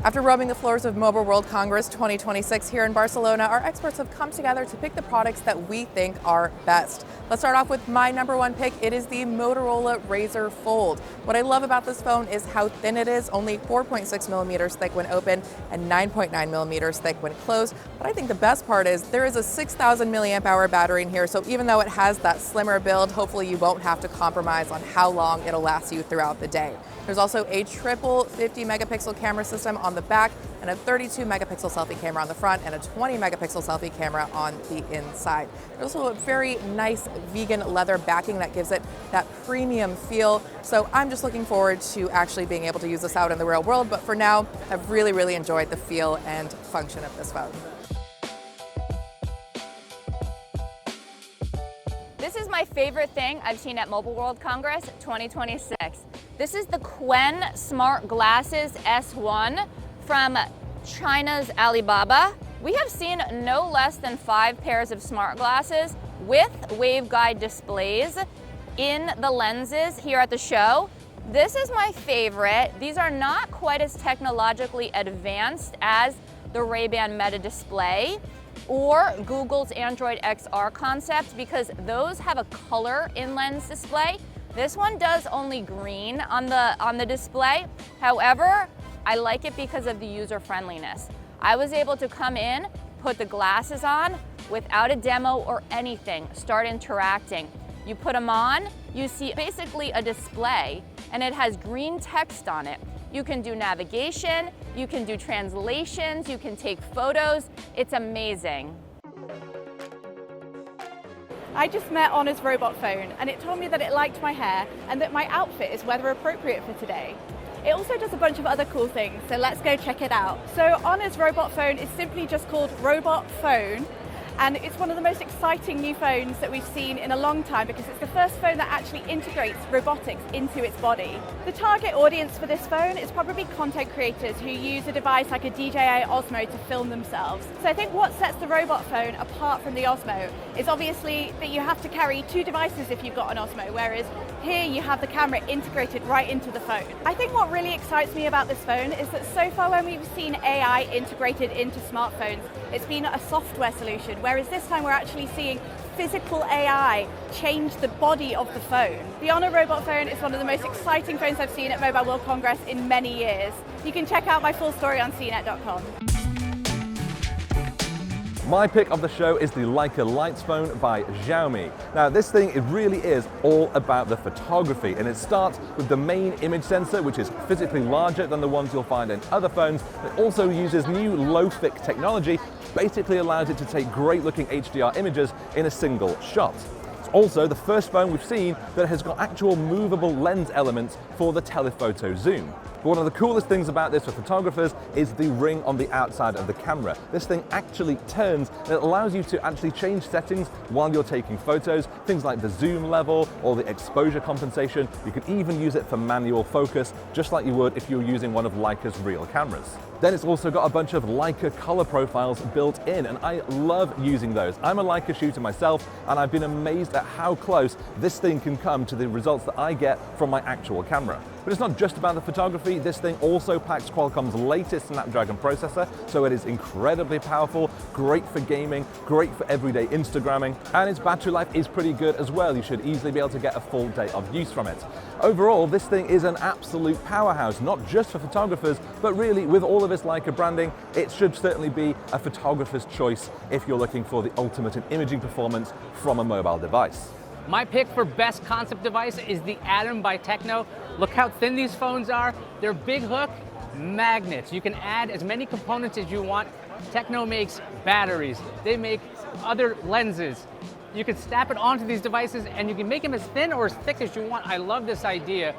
After roaming the floors of Mobile World Congress 2026 here in Barcelona, our experts have come together to pick the products that we think are best. Let's start off with my number one pick. It is the Motorola Razer Fold. What I love about this phone is how thin it is, only 4.6 millimeters thick when open and 9.9 millimeters thick when closed. But I think the best part is there is a 6,000 milliamp hour battery in here, so even though it has that slimmer build, hopefully you won't have to compromise on how long it'll last you throughout the day. There's also a triple 50 megapixel camera system on the back and a 32 megapixel selfie camera on the front and a 20 megapixel selfie camera on the inside. There's also a very nice vegan leather backing that gives it that premium feel. So I'm just looking forward to actually being able to use this out in the real world. But for now, I've really enjoyed the feel and function of this phone. This is my favorite thing I've seen at Mobile World Congress 2026. This is the Qwen Smart Glasses S1 from China's Alibaba. We have seen no less than 5 pairs of smart glasses with waveguide displays in the lenses here at the show. This is my favorite. These are not quite as technologically advanced as the Ray-Ban Meta display or Google's Android XR concept because those have a color in-lens display. This one does only green on the display. However, I like it because of the user friendliness. I was able to come in, put the glasses on without a demo or anything, start interacting. You put them on, you see basically a display and it has green text on it. You can do navigation, you can do translations, you can take photos. It's amazing. I just met Honor's robot phone and it told me that it liked my hair and that my outfit is weather appropriate for today. It also does a bunch of other cool things, so let's go check it out. So Honor's robot phone is simply just called Robot Phone, and it's one of the most exciting new phones that we've seen in a long time because it's the first phone that actually integrates robotics into its body. The target audience for this phone is probably content creators who use a device like a DJI Osmo to film themselves. So I think what sets the robot phone apart from the Osmo is obviously that you have to carry 2 devices if you've got an Osmo, whereas here you have the camera integrated right into the phone. I think what really excites me about this phone is that so far when we've seen AI integrated into smartphones, it's been a software solution, whereas this time we're actually seeing physical AI change the body of the phone. The Honor robot phone is one of the most exciting phones I've seen at Mobile World Congress in many years. You can check out my full story on CNET.com. My pick of the show is the Leica Lights phone by Xiaomi. Now this thing, it really is all about the photography, and it starts with the main image sensor, which is physically larger than the ones you'll find in other phones. It also uses new low-fic technology, basically allows it to take great looking HDR images in a single shot. It's also the first phone we've seen that has got actual movable lens elements for the telephoto zoom. But one of the coolest things about this for photographers is the ring on the outside of the camera. This thing actually turns and it allows you to actually change settings while you're taking photos, things like the zoom level or the exposure compensation. You can even use it for manual focus, just like you would if you were using one of Leica's real cameras. Then it's also got a bunch of Leica color profiles built in, and I love using those. I'm a Leica shooter myself, and I've been amazed at how close this thing can come to the results that I get from my actual camera. But it's not just about the photography. This thing also packs Qualcomm's latest Snapdragon processor, so it is incredibly powerful, great for gaming, great for everyday Instagramming, and its battery life is pretty good as well. You should easily be able to get a full day of use from it. Overall, this thing is an absolute powerhouse, not just for photographers, but really with all of its Leica branding, it should certainly be a photographer's choice if you're looking for the ultimate in imaging performance from a mobile device. My pick for best concept device is the Atom by Techno. Look how thin these phones are. They're big hook magnets. You can add as many components as you want. Techno makes batteries. They make other lenses. You can snap it onto these devices and you can make them as thin or as thick as you want. I love this idea.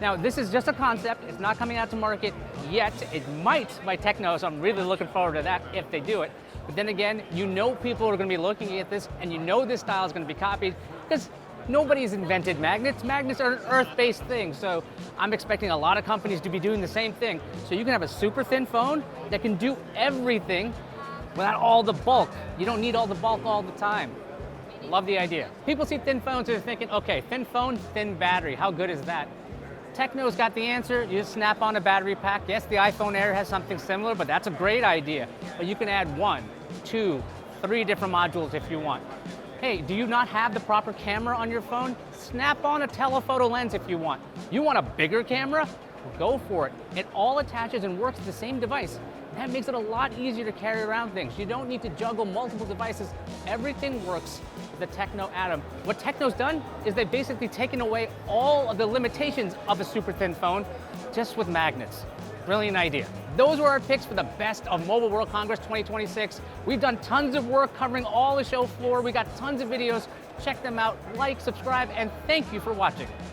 Now, this is just a concept. It's not coming out to market yet. It might by Techno, so I'm really looking forward to that if they do it. But then again, you know people are going to be looking at this and you know this style is going to be copied because nobody's invented magnets. Magnets are an earth-based thing, so I'm expecting a lot of companies to be doing the same thing. So you can have a super thin phone that can do everything without all the bulk. You don't need all the bulk all the time. Love the idea. People see thin phones and they're thinking, okay, thin phone, thin battery. How good is that? Techno's got the answer. You just snap on a battery pack. Yes, the iPhone Air has something similar, but that's a great idea. But you can add 1, 2, 3 different modules if you want. Hey, do you not have the proper camera on your phone? Snap on a telephoto lens if you want. You want a bigger camera? Go for it. It all attaches and works with the same device. That makes it a lot easier to carry around things. You don't need to juggle multiple devices. Everything works with the Techno Atom. What Techno's done is they've basically taken away all of the limitations of a super thin phone just with magnets. Brilliant idea. Those were our picks for the best of Mobile World Congress 2026. We've done tons of work covering all the show floor. We got tons of videos. Check them out, like, subscribe, and thank you for watching.